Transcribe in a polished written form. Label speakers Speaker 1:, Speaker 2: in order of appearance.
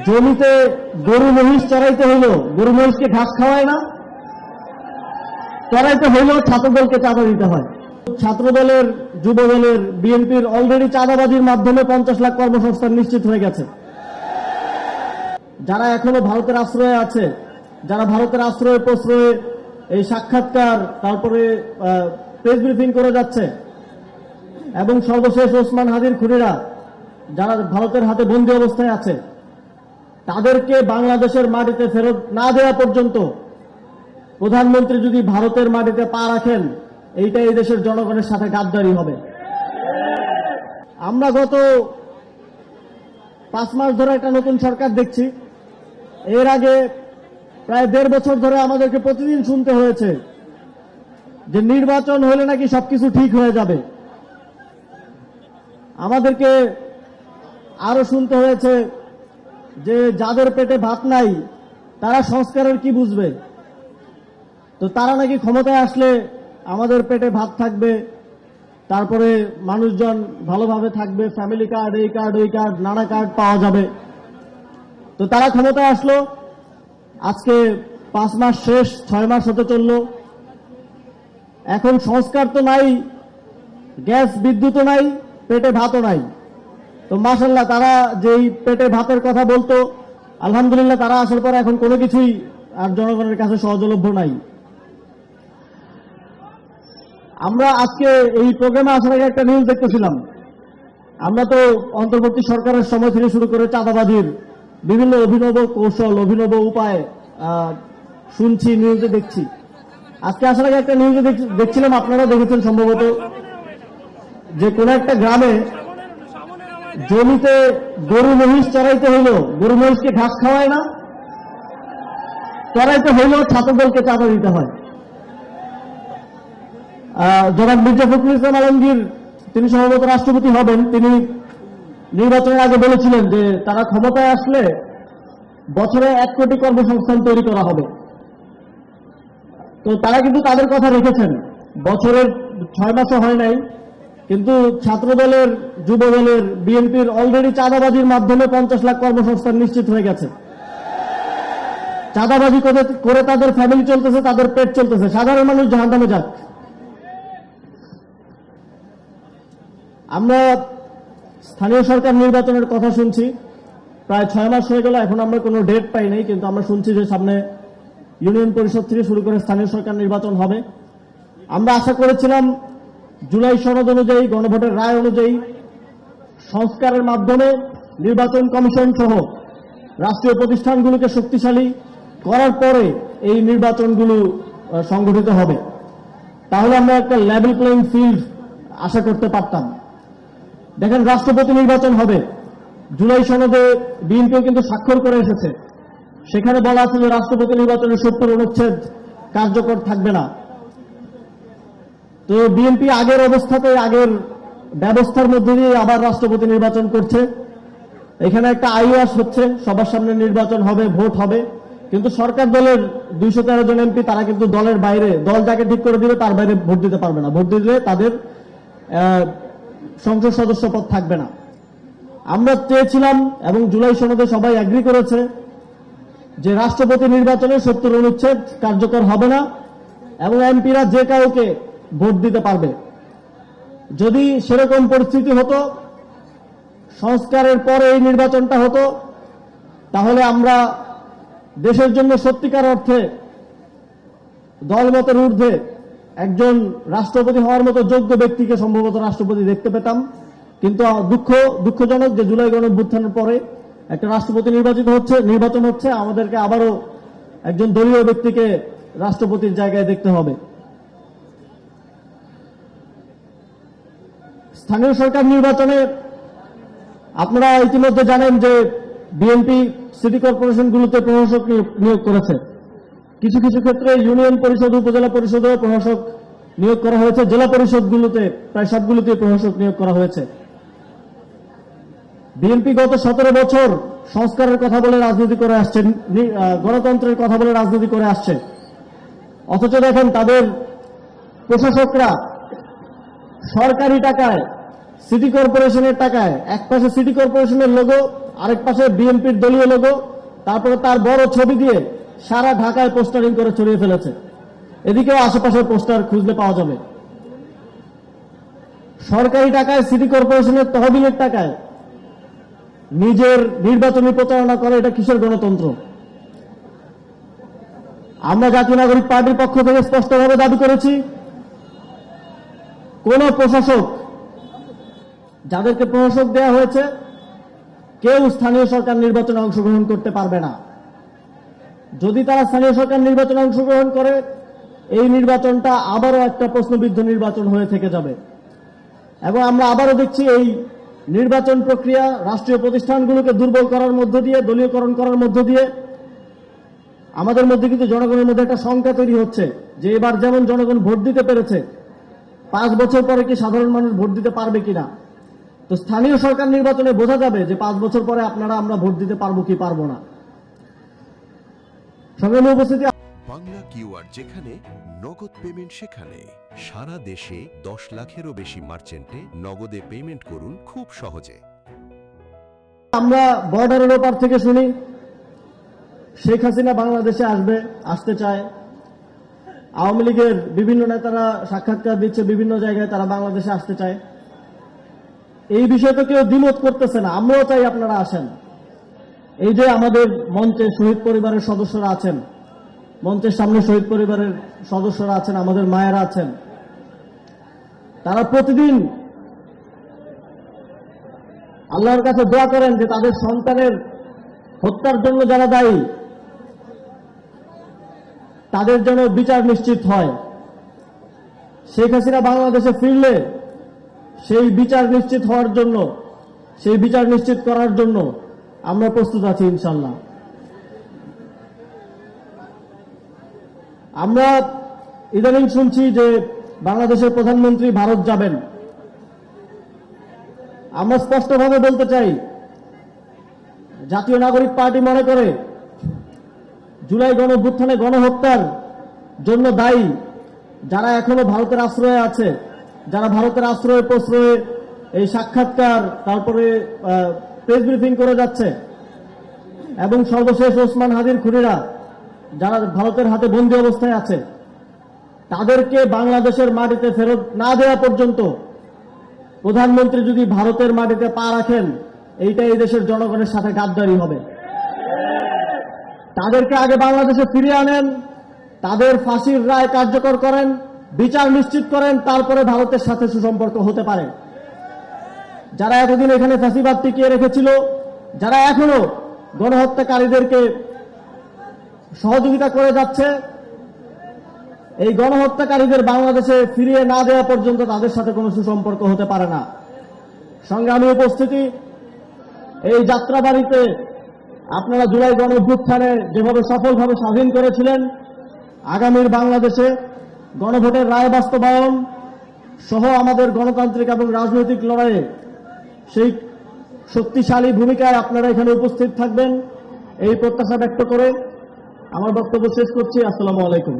Speaker 1: জমিতে গরু মহিষ চড়াইতে হইল, গরু মহিষকে ঘাস খাওয়ায় না, চড়াইতে হইলেও ছাত্রদলকে চাঁদা দিতে হয়। ছাত্রদলের, যুবদলের, বিএনপির অলরেডি চাঁদাবাজির মাধ্যমে 50 লাখ কর্মসংস্থান নিশ্চিত হয়ে গেছে। যারা এখনো ভারতের আশ্রয়ে আছে, যারা ভারতের আশ্রয়ে প্রশ্রয়ে এই সাক্ষাৎকার, তারপরে প্রেস ব্রিফিং করে যাচ্ছে, এবং সর্বশেষ ওসমান হাদির খুনিরা যারা ভারতের হাতে বন্দী অবস্থায় আছে, তাদেরকে বাংলাদেশের মাটিতে ফেরত না দেওয়া পর্যন্ত প্রধানমন্ত্রী যদি ভারতের মাটিতে পা রাখেন, এইটা এই দেশের জনগণের সাথে গাদ্দারি হবে। আমরা গত 5 মাস ধরে একটা নতুন সরকার দেখছি। এর আগে প্রায় 1.5 বছর ধরে আমাদেরকে প্রতিদিন শুনতে হয়েছে যে নির্বাচন হলে নাকি সবকিছু ঠিক হয়ে যাবে। আমাদেরকে আরো শুনতে হয়েছে যে যাদের পেটে ভাত নাই তারা সংস্কারের কি বুঝবে, তো তারা নাকি ক্ষমতায় আসলে আমাদের পেটে ভাত থাকবে, তারপরে মানুষজন ভালোভাবে থাকবে, ফ্যামিলি কার্ড, এই কার্ড, ওই কার্ড, নানা কার্ড পাওয়া যাবে। তো তারা ক্ষমতায় আসলো, আজকে 5 মাস শেষ, 6 মাস হতে চলল। এখন সংস্কার তো নাই, গ্যাস বিদ্যুৎও নাই, পেটে ভাতও নাই। তো মাশাআল্লাহ, তারা যেই পেটে ভাতের কথা বলতো, আলহামদুলিল্লাহ তারা আসার পর এখন কোনো কিছুই আর জনগণের কাছে সহজলভ্য নাই। আমরা আজকে এই প্রোগ্রামে আসার আগে একটা নিউজ দেখতেছিলাম। আমরা তো অন্তর্বর্তী সরকারের সময় থেকে শুরু করে চাঁদাবাজির বিভিন্ন অভিনব কৌশল, অভিনব উপায় শুনছি, নিউজে দেখছি। আজকে আসার আগে একটা নিউজে দেখছিলাম, আপনারা দেখেছেন সম্ভবত, যে কোন একটা গ্রামে জমিতে গরু মহিষ চড়াইতে হইল, গরু মহিষকে ঘাস খাওয়ায় না, চড়াইতে হইলেও ছাত্রদলকে চাঁদা দিতে হয়। জনাব মির্জা ফখরুল ইসলাম আলমগীর, তিনি সম্ভবত রাষ্ট্রপতি হবেন, তিনি নির্বাচনের আগে বলেছিলেন যে তারা ক্ষমতায় আসলে বছরে 1 কোটি কর্মসংস্থান তৈরি করা হবে। তো তারা কিন্তু তাদের কথা রেখেছেন। বছরের 6 মাসও হয় নাই, কিন্তু ছাত্রদলের, যুবদলের, বিএনপির অলরেডি চাঁদাবাজির মাধ্যমে 50 লাখ কর্মসংস্থান নিশ্চিত হয়ে গেছে। চাঁদাবাজি করে তাদের ফ্যামিলি চলতেছে, তাদের পেট চলতেছে। সাধারণ মানুষ জাহান্নামে যাক। আমরা স্থানীয় সরকার নির্বাচনের কথা শুনছি, প্রায় 6 মাস হয়ে গেল, এখন আমরা কোনো ডেট পাই নাই, কিন্তু আমরা শুনছি যে সামনে ইউনিয়ন পরিষদ থেকে শুরু করে স্থানীয় সরকার নির্বাচন হবে। আমরা আশা করেছিলাম জুলাই সনদ অনুযায়ী, গণভোটের রায় অনুযায়ী সংস্কারের মাধ্যমে নির্বাচন কমিশন সহ রাষ্ট্রীয় প্রতিষ্ঠানগুলোকে শক্তিশালী করার পরে এই নির্বাচনগুলো সংগঠিত হবে। তাহলে আমরা একটা লেভেল প্লেইং ফিল্ড আশা করতে পারতাম। দেখেন, রাষ্ট্রপতি নির্বাচন হবে, জুলাই সনদে বিএনপিও কিন্তু স্বাক্ষর করে এসেছে। সেখানে বলা আছে যে রাষ্ট্রপতি নির্বাচনের 70 অনুচ্ছেদ কার্যকর থাকবে না। তো বিএনপি আগের অবস্থাতে, আগের ব্যবস্থার মধ্যে দিয়ে আবার রাষ্ট্রপতি নির্বাচন করছে। এখানে একটা আইওয়াস হচ্ছে, সবার সামনে নির্বাচন হবে, ভোট হবে, কিন্তু সরকার দলের 213 জন এমপি তারা কিন্তু দলের বাইরে, দল যাকে ঠিক করে দিবে তার বাইরে ভোট দিতে পারবে না। ভোট দিলে তাদের সংসদ সদস্য পদ থাকবে না। আমরা চেয়েছিলাম, এবং জুলাই সনদে সবাই এগ্রি করেছে, যে রাষ্ট্রপতি নির্বাচনে 70 অনুচ্ছেদ কার্যকর হবে না, এবং এমপিরা যে কাউকে ভোট দিতে পারবে। যদি সেরকম পরিস্থিতি হতো, সংস্কারের পরে এই নির্বাচনটা হতো, তাহলে আমরা দেশের জন্য সত্যিকার অর্থে দলমতের ঊর্ধ্বে একজন রাষ্ট্রপতি হওয়ার মতো যোগ্য ব্যক্তিকে সম্ভবত রাষ্ট্রপতি দেখতে পেতাম। কিন্তু দুঃখজনক যে জুলাই গণঅভ্যুত্থানের পরে একটা রাষ্ট্রপতি নির্বাচন হচ্ছে, আমাদেরকে আবারও একজন দলীয় ব্যক্তিকে রাষ্ট্রপতির জায়গায় দেখতে হবে। স্থানীয় সরকার নির্বাচনে আপনারা ইতিমধ্যে জানেন যে বিএনপি সিটি কর্পোরেশনগুলোতে প্রশাসক নিয়োগ করেছে। কিছু কিছু ক্ষেত্রে ইউনিয়ন পরিষদ, উপজেলা পরিষদেও প্রশাসক নিয়োগ করা হয়েছে। জেলা পরিষদগুলোতে প্রায় সবগুলোতে প্রশাসক নিয়োগ করা হয়েছে। বিএনপি গত 17 বছর সংস্কারের কথা বলে রাজনীতি করে আসছে, গণতন্ত্রের কথা বলে রাজনীতি করে আসছে। অথচ দেখেন, তাদের প্রশাসকরা সরকারি টাকায়, সিটি কর্পোরেশনের টাকায়, এক পাশে সিটি কর্পোরেশনের লোগো, আরেক পাশে বিএনপির দলীয় লোগো, তারপরে তার বড় ছবি দিয়ে সারা ঢাকায় পোস্টারিং করে ছড়িয়ে ফেলেছে। এদিকেও আশেপাশের পোস্টার খুঁজলে পাওয়া যাবে। সরকারি টাকায়, সিটি কর্পোরেশনের তহবিলের টাকায় নিজের নির্বাচনী প্রচারণা করে, এটা কিসের গণতন্ত্র? আমরা জাতীয় নাগরিক পার্টির পক্ষ থেকে স্পষ্টভাবে দাবি করেছি, কোন প্রশাসক, যাদেরকে প্রশাসক দেওয়া হয়েছে, কেউ স্থানীয় সরকার নির্বাচনে অংশগ্রহণ করতে পারবে না। যদি তারা স্থানীয় সরকার নির্বাচনে অংশগ্রহণ করে, এই নির্বাচনটা আবারও একটা প্রশ্নবিদ্ধ নির্বাচন হয়ে থেকে যাবে। এবং আমরা আবারও দেখছি এই নির্বাচন প্রক্রিয়া রাষ্ট্রীয় প্রতিষ্ঠানগুলোকে দুর্বল করার মধ্য দিয়ে, দলীয়করণ করার মধ্য দিয়ে আমাদের মধ্যে কিন্তু জনগণের মধ্যে একটা শঙ্কা তৈরি হচ্ছে যে এবার যেমন জনগণ ভোট দিতে পেরেছে, 5 বছর পরে কি সাধারণ মানুষ ভোট দিতে পারবে কিনা। তো স্থানীয় সরকার নির্বাচনে বোঝা যাবে যে 5 বছর পরে আমরা ভোট দিতে পারবো কি পারবো না। সংগ্রামী উপস্থিতি,
Speaker 2: বাংলা কিউআর যেখানে নগদ পেমেন্ট সেখানে। সারা দেশে 10 লাখেরও বেশি মার্চেন্টে নগদে পেমেন্ট করুন খুব সহজে।
Speaker 1: আমরা বর্ডারের ওপার থেকে শুনি শেখ হাসিনা বাংলাদেশে আসতে চায়। আওয়ামী লীগের বিভিন্ন নেতারা সাক্ষাৎকার দিচ্ছে, বিভিন্ন জায়গায় তারা বাংলাদেশে আসতে চায়। এই বিষয়টা কেউ দ্বিমত করতেছে না, আমরাও চাই আপনারা আসেন। এই যে আমাদের মঞ্চে শহীদ পরিবারের সদস্যরা আছেন, মঞ্চের সামনে শহীদ পরিবারের সদস্যরা আছেন, আমাদের মায়েরা আছেন, তারা প্রতিদিন আল্লাহর কাছে দোয়া করেন যে তাদের সন্তানের হত্যার জন্য যারা দায়ী তাদের জন্য বিচার নিশ্চিত হয়। শেখ হাসিনা বাংলাদেশে ফিরলে সেই বিচার নিশ্চিত হওয়ার জন্য, সেই বিচার নিশ্চিত করার জন্য আমরা প্রস্তুত আছি ইনশাল্লাহ। আমরা ইদানিং শুনছি যে বাংলাদেশের প্রধানমন্ত্রী ভারত যাবেন। আমরা স্পষ্টভাবে বলতে চাই, জাতীয় নাগরিক পার্টি মনে করে জুলাই গণঅভ্যুত্থানে গণহত্যার জন্য দায়ী যারা এখনো ভারতের আশ্রয়ে আছে, যারা ভারতের আশ্রয়ে প্রশ্রয়ে এই সাক্ষাৎকার, তারপরে প্রেস ব্রিফিং করে যাচ্ছে, এবং সর্বশেষ ওসমান হাদির খুনিরা যারা ভারতের হাতে বন্দী অবস্থায় আছে, তাদেরকে বাংলাদেশের মাটিতে ফেরত না দেওয়া পর্যন্ত প্রধানমন্ত্রী যদি ভারতের মাটিতে পা রাখেন, এইটা এই দেশের জনগণের সাথে গাদ্দারি হবে। তাদেরকে আগে বাংলাদেশে ফিরিয়ে আনেন, তাদের ফাঁসির রায় কার্যকর করেন, বিচার নিশ্চিত করেন, তারপরে ভারতের সাথে সুসম্পর্ক হতে পারে। যারা এতদিন এখানে ফাঁসিবাদ টিকিয়ে রেখেছিল, যারা এখনো গণহত্যাকারীদেরকে সহযোগিতা করে যাচ্ছে, এই গণহত্যাকারীদের বাংলাদেশে ফিরিয়ে না দেওয়া পর্যন্ত তাদের সাথে কোনো সুসম্পর্ক হতে পারে না। সংগ্রামী উপস্থিতি, এই যাত্রাবাড়িতে আপনারা জুলাই গণঅভ্যুত্থানে যেভাবে সফলভাবে স্বাধীন করেছিলেন, আগামীর বাংলাদেশে গণভোটের রায় বাস্তবায়ন সহ আমাদের গণতান্ত্রিক এবং রাজনৈতিক লড়াইয়ে সেই শক্তিশালী ভূমিকায় আপনারা এখানে উপস্থিত থাকবেন, এই প্রত্যাশা ব্যক্ত করে আমার বক্তব্য শেষ করছি। আসসালামু আলাইকুম।